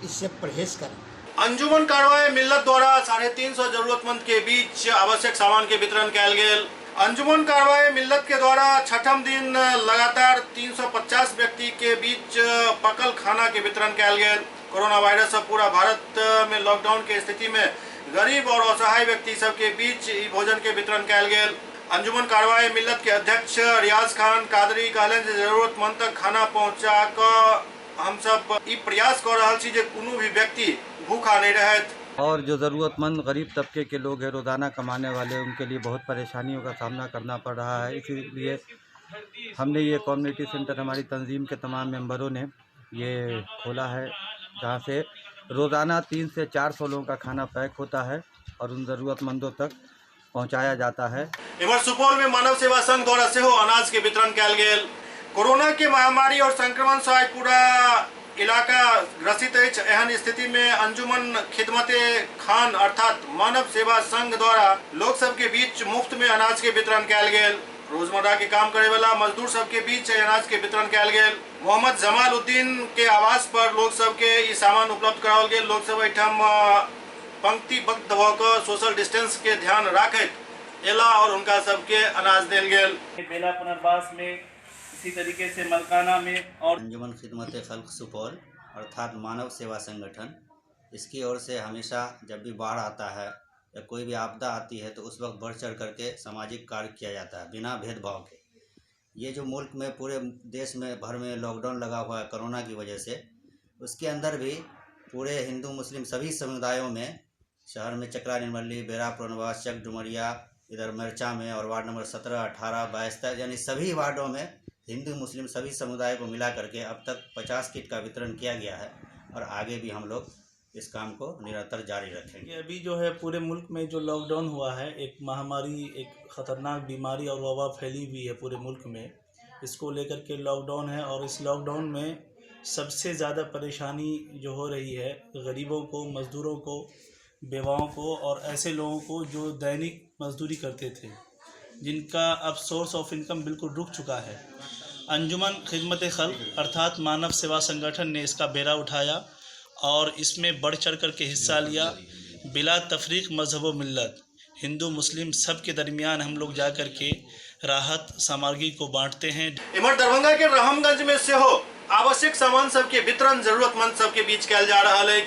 इससे परहेज़ करें। अंजुमन कारवाए मिल्लत द्वारा 350 जरूरतमंद के बीच आवश्यक सामान के वितरण कयल गेल। अंजुमन कारवाए मिल्लत के द्वारा छठम दिन लगातार 350 व्यक्ति के बीच पकल खाना के वितरण कयल गेल। कोरोना वायरस से पूरा भारत में लॉकडाउन के स्थिति में गरीब और असहाय व्यक्ति सब के बीच भोजन के वितरण कयल गेल। अंजुमन कारवाए मिल्लत के अध्यक्ष रियाज खान कादरी कहलन जे जरूरतमंद तक खाना पहुँचा कर हम सब ई प्रयास कर रहा छी जे कोनो भी व्यक्ति भूखा नहीं रहे। और जो ज़रूरतमंद गरीब तबके के लोग हैं, रोज़ाना कमाने वाले, उनके लिए बहुत परेशानियों का सामना करना पड़ रहा है। इसीलिए हमने ये कम्युनिटी सेंटर हमारी तंजीम के तमाम मेंबरों ने ये खोला है, जहाँ से रोज़ाना 300 से 400 लोगों का खाना पैक होता है और उन ज़रूरतमंदों तक पहुँचाया जाता है। इधर सुपौल में मानव सेवा संघ द्वारा सेहो अनाज के वितरण कयल गेल। कोरोना के महामारी और संक्रमण से पूरा इलाका ग्रसित है। एहन स्थिति में अंजुमन खिदमते खान अर्थात मानव सेवा संघ द्वारा लोग सब के बीच मुफ्त में अनाज के वितरण कयल गेल। रोजमर्रा के काम करे वाला मजदूर सब के बीच अनाज के वितरण कयल गेल। मोहम्मद जमाल उद्दीन के आवास पर लोग सब के ई सामान उपलब्ध कराओल गेल। लोग सब एठाम पंक्तिबद्ध होकर सोशल डिस्टेंस के ध्यान राखत एला और उनका सबके अनाज देल गेल। बेला पुनर्वास में इसी तरीके से मलकाना में और अंजुमन खिदमत खल्क सुपौल अर्थात मानव सेवा संगठन, इसकी ओर से हमेशा जब भी बाढ़ आता है या कोई भी आपदा आती है तो उस वक्त बढ़ चढ़ करके सामाजिक कार्य किया जाता है बिना भेदभाव के। ये जो मुल्क में पूरे देश में भर में लॉकडाउन लगा हुआ है कोरोना की वजह से, उसके अंदर भी पूरे हिंदू मुस्लिम सभी समुदायों में शहर में चकरा निर्मली, बेरा पुरनवास, चक डुमरिया, इधर मिर्चा में और वार्ड नंबर 17, 18, 22 तक यानी सभी वार्डों में हिंदू मुस्लिम सभी समुदाय को मिला करके अब तक 50 किट का वितरण किया गया है और आगे भी हम लोग इस काम को निरंतर जारी रखेंगे। अभी जो है पूरे मुल्क में जो लॉकडाउन हुआ है, एक महामारी, एक ख़तरनाक बीमारी और वबा फैली हुई है पूरे मुल्क में, इसको लेकर के लॉकडाउन है। और इस लॉकडाउन में सबसे ज़्यादा परेशानी जो हो रही है गरीबों को, मज़दूरों को, बेवाओं को और ऐसे लोगों को जो दैनिक मजदूरी करते थे, जिनका अब सोर्स ऑफ इनकम बिल्कुल रुक चुका है। अंजुमन खिदमत खल्क अर्थात मानव सेवा संगठन ने इसका बेड़ा उठाया और इसमें बढ़ चढ़ कर के हिस्सा लिया। बिला तफरीक मजहब व मिल्लत, हिंदू मुस्लिम सब के दरमियान हम लोग जा कर के राहत सामग्री को बांटते हैं। इमर दरभंगा के रहमगंज में से हो आवश्यक सामान सब के वितरण जरूरतमंद सब के बीच कयल जा रहा है।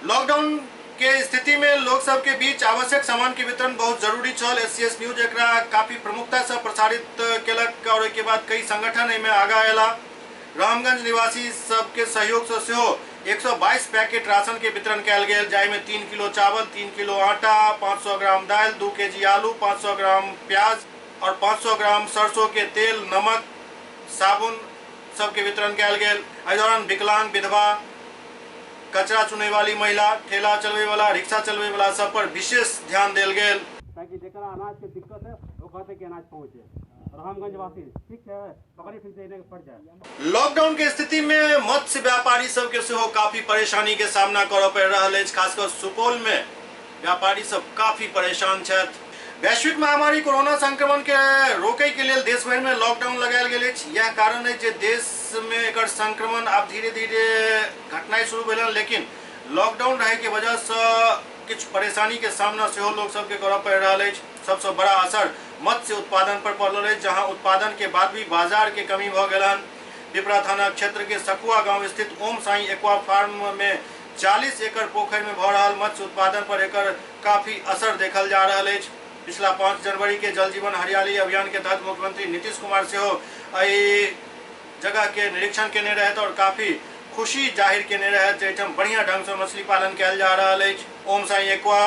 लॉकडाउन के स्थिति में लोग सब के बीच आवश्यक सामान के वितरण बहुत जरूरी छल। SCS न्यूज एकरा काफी प्रमुखता से प्रसारित केलक और के बाद कई संगठन एमे आगा एला। रामगंज निवासी सबके सहयोग से सेहो 122 पैकेट राशन के वितरण कयल गेल, जाहि में 3 किलो चावल, 3 किलो आटा, 500 ग्राम दाल, 2 केजी आलू, 500 ग्राम प्याज और 500 ग्राम सरसों के तेल, नमक, साबुन सबके वितरण कयल गेल। एहि दौरान विकलांग, विधवा, कचरा चुने वाली महिला, ठेला चलवे वाला, रिक्शा चलवे वाला सब पर विशेष ध्यान देल गेल, ताकि जेकरा अनाज के दिक्कत है वो कहते कि अनाज पहुँचे। रामगंज वासी ठीक लॉकडाउन के स्थिति में मत्स्य व्यापारी सब के सेहो काफी परेशानी के सामना करऽ पड़ि रहल अछि। खासकर सुपौल में व्यापारी सब काफी परेशान छथि। वैश्विक महामारी कोरोना संक्रमण के रोकै के लेल देश भर में लॉकडाउन लगायल गेल अछि। यह कारण है जे देश में एकर संक्रमण आब धीरे धीरे घटनाइ शुरू भेल, लेकिन लॉकडाउन रहे के वजह से किछ परेशानी के सामना सेहो लोग सबके करऽ पड़ि रहल अछि। सबसे बड़ा असर मत्स्य उत्पादन पर पड़ल अछि, जहां उत्पादन के बाद भी बाजार के कमी भ गेल हन। पिपरा थाना क्षेत्र के सकुआ गांव स्थित ओम साई एक्वा फार्म में 40 एकड़ पोखर में भ रहल मत्स्य उत्पादन पर एकर काफी असर देखल जा रहल अछि। पिछला 5 जनवरी के जल जीवन हरियाली अभियान के तहत मुख्यमंत्री नीतीश कुमार सेहो एहि जगह के निरीक्षण केने रहत और काफी खुशी जाहिर केने रहत जे एहिठाम बढ़िया ढंग से मछली पालन कयल जा रहल अछि। ओम साई एक्वा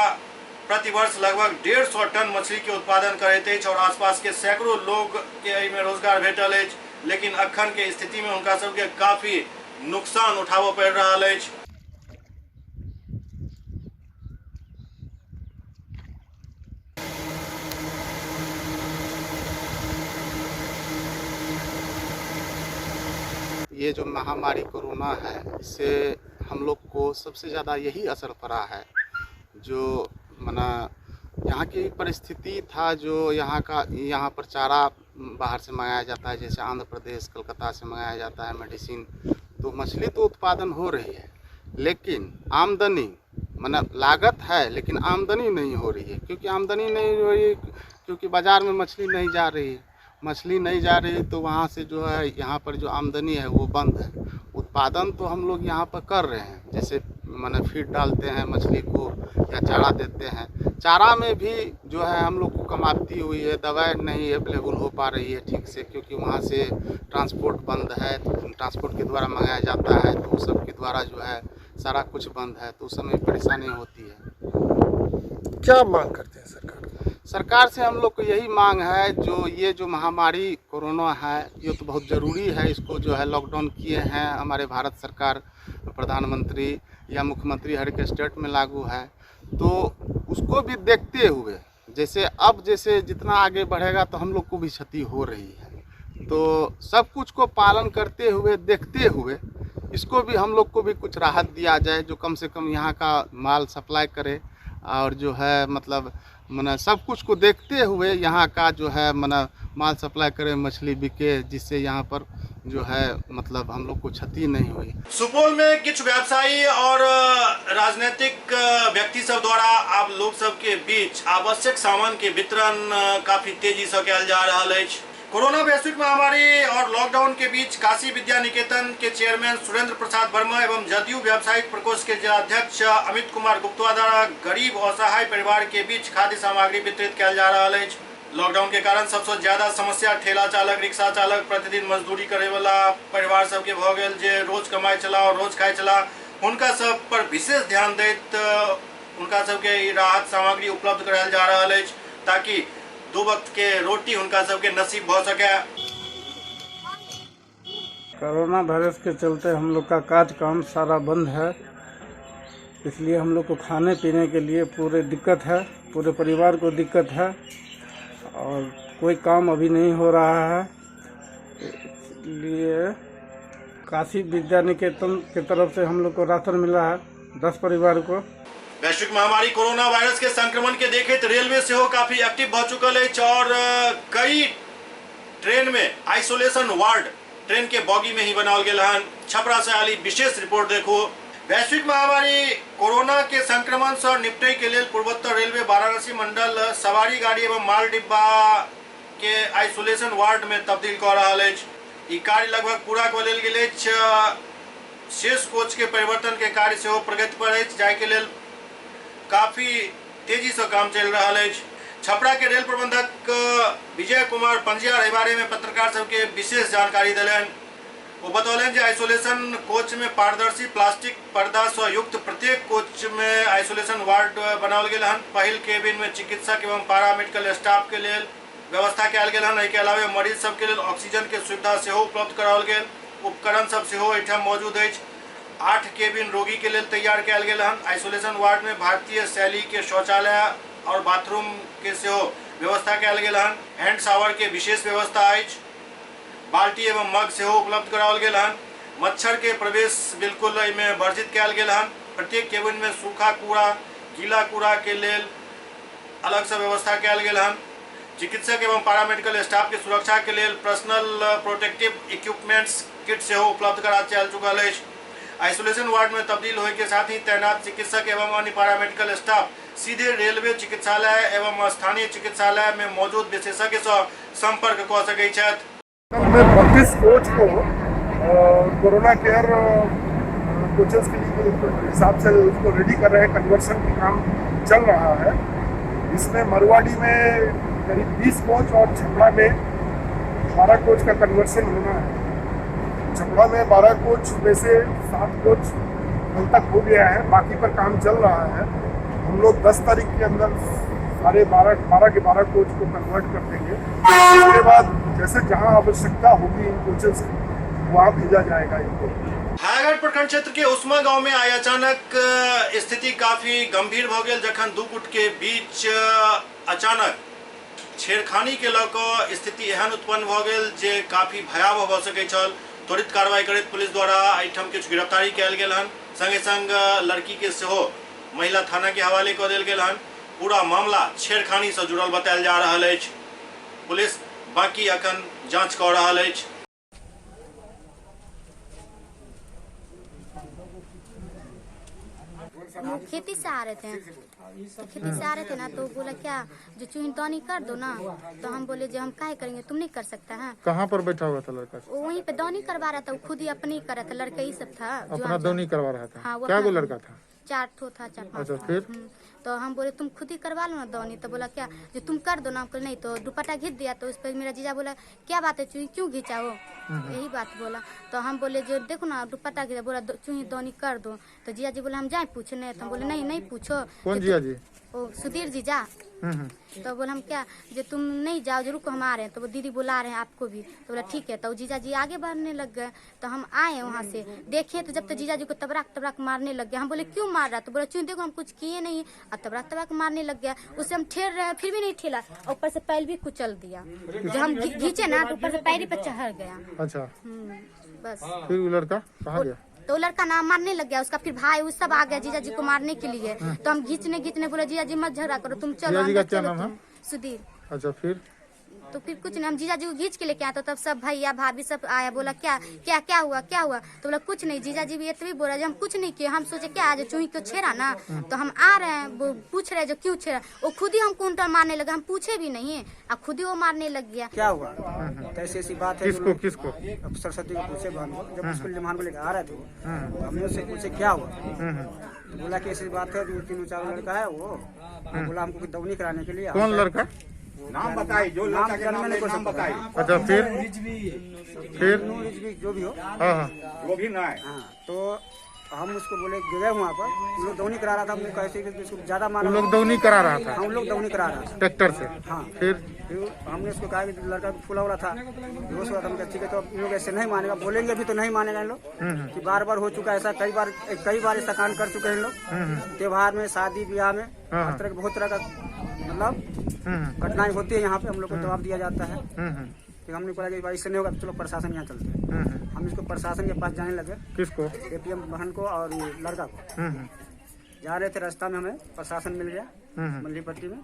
प्रतिवर्ष लगभग 150 टन मछली के उत्पादन करैत अछि और आसपास के सैकड़ों लोग के एहि में रोजगार भेटल अछि, लेकिन अखन के स्थिति में उनका सबके काफी नुकसान उठाबऽ पड़ि रहल अछि। ये जो महामारी कोरोना है, इससे हम लोग को सबसे ज़्यादा यही असर पड़ा है। जो मना यहाँ की परिस्थिति था, जो यहाँ पर चारा बाहर से मंगाया जाता है, जैसे आंध्र प्रदेश कलकत्ता से मंगाया जाता है मेडिसिन, तो मछली तो उत्पादन हो रही है, लेकिन आमदनी मतलब लागत है लेकिन आमदनी नहीं हो रही है। क्योंकि आमदनी नहीं हो रही, क्योंकि बाज़ार में मछली नहीं जा रही है। मछली नहीं जा रही तो वहाँ से जो है यहाँ पर जो आमदनी है वो बंद है। उत्पादन तो हम लोग यहाँ पर कर रहे हैं, जैसे माने फीड डालते हैं मछली को या चारा देते हैं। चारा में भी जो है हम लोग को कमाती हुई है, दवाई नहीं अवेलेबल हो पा रही है ठीक से, क्योंकि वहाँ से ट्रांसपोर्ट बंद है, ट्रांसपोर्ट के द्वारा मंगाया जाता है, तो उस सब के द्वारा जो है सारा कुछ बंद है, तो उस समय परेशानी होती है। क्या मांग करते हैं सरकार से? हम लोग को यही मांग है, जो ये जो महामारी कोरोना है ये तो बहुत ज़रूरी है, इसको जो है लॉकडाउन किए हैं हमारे भारत सरकार, प्रधानमंत्री या मुख्यमंत्री हर एक स्टेट में लागू है, तो उसको भी देखते हुए जैसे जितना आगे बढ़ेगा तो हम लोग को भी क्षति हो रही है, तो सब कुछ को पालन करते हुए देखते हुए इसको भी हम लोग को भी कुछ राहत दिया जाए, जो कम से कम यहाँ का माल सप्लाई करे और जो है मतलब मना सब कुछ को देखते हुए यहाँ का जो है मना माल सप्लाई करे, मछली बिके, जिससे यहाँ पर जो है मतलब हम लोग को क्षति नहीं हुई। सुपौल में कुछ व्यवसायी और राजनीतिक व्यक्ति सब द्वारा आप लोग सब के बीच आवश्यक सामान के वितरण काफी तेजी से कयल जा रहल अछि। कोरोना वैश्विक महामारी और लॉकडाउन के बीच काशी विद्या निकेतन के चेयरमैन सुरेंद्र प्रसाद वर्मा एवं जदयू व्यावसायिक प्रकोष्ठ के जिलाध्यक्ष अमित कुमार गुप्ता द्वारा गरीब और असहाय परिवार के बीच खाद्य सामग्री वितरित कयल जा रहल अछि। लॉकडाउन के कारण सबसे ज्यादा समस्या ठेला चालक, रिक्शा चालक, प्रतिदिन मजदूरी करे वाला परिवार सबके भ गेल, जे रोज कमाई चला और रोज खाई चला, उनका सब पर विशेष ध्यान दैत उनका सबके राहत सामग्री उपलब्ध करायल जा रहल अछि, ताकि 2 वक्त के रोटी उनका सबके नसीब हो सके। कोरोना वायरस के चलते हम लोग का काम सारा बंद है, इसलिए हम लोग को खाने पीने के लिए पूरे दिक्कत है, पूरे परिवार को दिक्कत है और कोई काम अभी नहीं हो रहा है। इसलिए काशी विद्या निकेतन की तरफ से हम लोग को राशन मिला है 10 परिवार को। वैश्विक महामारी कोरोना वायरस के संक्रमण के देखते रेलवे से हो काफी एक्टिव भ चुकल है और कई ट्रेन में आइसोलेशन वार्ड ट्रेन के बॉगी में ही बनाल गेल हन। छपरा से आली विशेष रिपोर्ट देखो। वैश्विक महामारी कोरोना के संक्रमण से निपटे के लिए पूर्वोत्तर रेलवे वाराणसी मंडल सवारी गाड़ी एवं माल डिब्बा के आइसोलेशन वार्ड में तब्दील कर रहा है। ई कार्य लगभग पूरा कर लेल गेल अछि। शेष कोच के परिवर्तन के कार्य से प्रगति पर अछि, जाय के लेल काफी तेजी से काम चल रहा है। छपरा के रेल प्रबंधक विजय कुमार पंजिया एहि बारे में पत्रकार सबके विशेष जानकारी दिलन। वो बतौलन जे आइसोलेशन कोच में पारदर्शी प्लास्टिक पर्दा से युक्त प्रत्येक कोच में आइसोलेशन वार्ड बनाओल गेल हन। पहिल केबिन में चिकित्सक एवं पैरामेडिकल स्टाफ के लेल व्यवस्था कयल गेल हन। एहिके अलावे मरीज सबके लेल ऑक्सीजन के सुविधा सेहो उपलब्ध कराओल गेल। उपकरण सब सेहो एहिठाम मौजूद अछि। 8 केबिन रोगी के लिए तैयार कयल गेल हन। आइसोलेशन वार्ड में भारतीय शैली के शौचालय और बाथरूम के सेहो व्यवस्था कयल गेल हन। हैंड शावर के विशेष व्यवस्था अछि। बाल्टी एवं मग से उपलब्ध कराओल गेल हन। मच्छर के प्रवेश बिल्कुल में वर्जित कयल गेल हन। प्रत्येक केबिन में सूखा कूड़ा गीला कूड़ा के लेल अलग से व्यवस्था कयल गेल हन। चिकित्सक एवं पैरामेडिकल स्टाफ के सुरक्षा के लिए पर्सनल प्रोटेक्टिव इक्विपमेंट्स किट से उपलब्ध करा चल चुकल है। आइसोलेशन वार्ड में तब्दील होने के साथ ही तैनात चिकित्सक एवं अन्य पैरामेडिकल स्टाफ सीधे रेलवे चिकित्सालय एवं स्थानीय चिकित्सालय में मौजूद विशेषज्ञ से संपर्क कर सकै छथि। 32 कोच को कोरोना केयर कोचेस के लिए हिसाब से उसको रेडी कर रहे हैं। कन्वर्सन का काम चल रहा है। इसमें मरवाड़ी में करीब 20 कोच और छपड़ा में 12 कोच का कन्वर्सन होना है। छपड़ा में 12 कोच में से 7 कोच कल तक हो गया है, बाकी पर काम चल रहा है। हम लोग 10 तारीख के अंदर सारे 12 के 12 कोच को कन्वर्ट कर देंगे। उसके बाद जैसे जहां आवश्यकता होगी इन कोचेस की वहाँ भेजा जाएगा इनको। हायाघाट प्रखंड क्षेत्र के उस्मा गांव में आई अचानक स्थिति काफी गंभीर भ गेल, जखन दू गुट के बीच अचानक छेड़खानी के लऽ कऽ स्थिति एहन उत्पन्न भ गेल जे काफी भयावह भ सकै छल। त्वरित कार्रवाई करैत पुलिस द्वारा एहिठाम किछु गिरफ्तारी कयल गेल हन। संगे संग लड़की के सेहो महिला थाना के हवाले कऽ देल गेल हन। पूरा मामला छेड़खानी से जुड़ल बतायल जा रहल अछि। पुलिस बाकी अखन जांच कऽ रहल अछि। वो खेती से आ रहे थे, तो खेती से आ रहे थे ना, तो बोला क्या जो चूहिनतौनी कर दो ना, तो हम बोले जो हम काहे करेंगे, तुम नहीं कर सकता है। कहाँ पर बैठा हुआ था लड़का? वहीं पे दौनी करवा रहा था, वो खुद ही अपने ही कर रहा था। लड़का ही सब था, अपना दौनी करवा रहा था। हाँ, क्या वो लड़का था? 4 ठो था, 4-5। अच्छा, फिर तो हम बोले तुम खुद ही करवा लो ना दौनी, तो बोला क्या जो तुम कर दो ना, हमको नहीं। तो दुपट्टा घिंच दिया, तो उस पर मेरा जीजा बोला क्या बात है चूही क्यों घिंचा हो, यही बात बोला। तो हम बोले जो देखो ना दुपट्टा घिंचा, बोला चूही दौनी कर दो। तो जीजा जी बोला हम जाए पूछने, तो हम बोले नहीं पूछो। कौन जीजा जी? ओ सुधीर जीजा। तो बोला हम क्या जो तुम नहीं जाओ जो रुको हम आ रहे हैं। तो वो दीदी बुला रहे हैं आपको भी। तो बोला ठीक है। तो जीजा जी आगे बढ़ने लग गए। तो हम आए वहाँ से देखे, तो जब तक जीजा जी को तबराक मारने लग गया। हम बोले क्यों मार रहा? तो बोला चूँ देखो हम कुछ किए नहीं। और तबराक मारने लग गया। उससे हम ठेर रहे हैं, फिर भी नहीं ठेला, ऊपर से पैर भी कुचल दिया। जब हम घींचे ना तो ऊपर से पैर पे चढ़ गया। अच्छा, बस। फिर वो लड़का कहाँ गया? तो लड़का ना मारने लग गया। उसका फिर भाई उस सब आ गया जीजा जी को मारने के लिए। तो हम घींचने बोले जीजा जी मत झगड़ा करो, तुम चलो अंदर चलो। सुधीर। अच्छा, फिर तो फिर कुछ नहीं, हम जीजा जी को घींच के लेके आए। तो तब सब भैया भाभी सब आया, बोला क्या हुआ। तो बोला कुछ नहीं। जीजा जी भी इतनी बोला जो हम कुछ नहीं किए। हम सोचे क्या आज चूही को छेड़ा ना, तो हम आ रहे हैं, वो पूछ रहे जो क्यों छेड़ा। वो खुद ही हमको उल्टा मारने लगा, हम पूछे भी नहीं, अब खुद ही वो मारने लग गया। क्या हुआ? कैसी ऐसी बात है? किसको? सरस्वती को पूछे बहन को, जब स्कूल जमान को लेकर आ रहे थे, तो हमने उससे पूछे क्या हुआ। तो बोला कि ऐसी बात है, 3-4 लड़का है वो बोला हमको दौनी कराने के लिए। कौन लड़का? नाम बताई, जो नाम नाम बताई। अच्छा, फिर जो भी हो, वो भी ना है। हाँ, तो हम उसको बोले गए वहाँ पर, उन लोग दौनी करा रहा था। हमने कैसे ज्यादा मारा, लोग दौनी करा रहा था। हम लोग दौनी करा रहा था ट्रैक्टर से। हाँ, फिर हमने उसको कहा कि लड़का फूला हुआ था, बेहोश हुआ था। हम ठीक है, तो इन लोग ऐसे नहीं मानेगा, बोलेंगे भी तो नहीं मानेगा इन लोग कि बार हो चुका है ऐसा, कई बार ऐसा कांड कर चुके हैं इन लोग। त्योहार में, शादी ब्याह में, हर तरह बहुत तरह का मतलब घटनाएं होती है। यहाँ पे हम लोग को जवाब दिया जाता है। फिर हमने बोला कि भाई इससे नहीं होगा, तो चलो प्रशासन यहाँ चलते हैं। हम इसको प्रशासन के पास जाने लगे। किसको? एपीएम बहन को और ये लड़का को। जा रहे थे, रास्ता में हमें प्रशासन मिल गया मल्लीपट्टी में।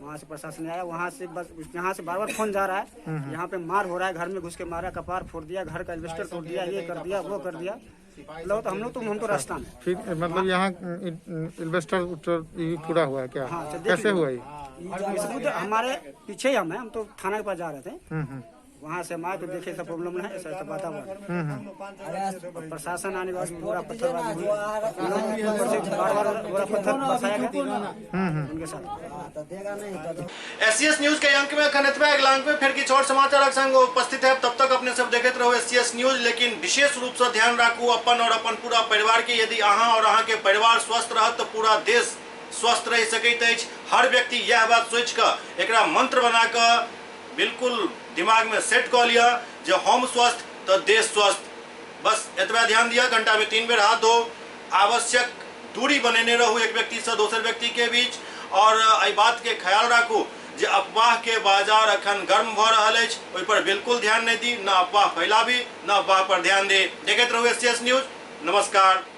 वहाँ से प्रशासन आया, वहाँ से बस यहाँ से बार फोन जा रहा है, यहाँ पे मार हो रहा है, घर में घुस के मारा, कपार फोड़ दिया, घर का एल्वेस्टर तोड़ दिया, ये कर दिया वो कर दिया। लो तो हम तो रास्ता में फिर मतलब यहाँ एल्वेस्टर पूरा हुआ है क्या? हाँ, कैसे हुआ ये? हमारे पीछे ही हम तो थाना के पास जा रहे थे। वहाँ से हमारे तो देखे ऐसा प्रॉब्लम नहीं है, ऐसा वातावरण। प्रशासन आने के बाद पूरा पत्थरबाजी हुई, बार पत्थर बरसाया गया उनके साथ। एससीएस न्यूज के अंक में खनतवा अगला अंक में फिर की छोट समाचार संग उपस्थित है। तब तक अपने सब देखते रहो एससीएस न्यूज। लेकिन विशेष रूप से ध्यान राखू अपन और अपन पूरा परिवार के। यदि अहाँ और अहाँ के परिवार स्वस्थ रहत तो पूरा देश स्वस्थ रह सकैत अछि। हर व्यक्ति यह बात सोच कर एकरा मंत्र बना कर बिल्कुल दिमाग में सेट कर लिया जो हम स्वस्थ तो देश स्वस्थ। बस इतना ध्यान दिया, घंटा में 3 बेर हाथ धो, आवश्यक दूरी बनेने रहू एक व्यक्ति से दूसरे व्यक्ति के बीच। और बात के ख्याल रखू जे अफवाह के बाजार अखन गर्म भ रहल अछि, ओहि पर बिल्कुल ध्यान नहीं दी, न अफवाह फैलाबी, न अफवाह पर ध्यान दी। देखैत रहू SCS न्यूज। नमस्कार।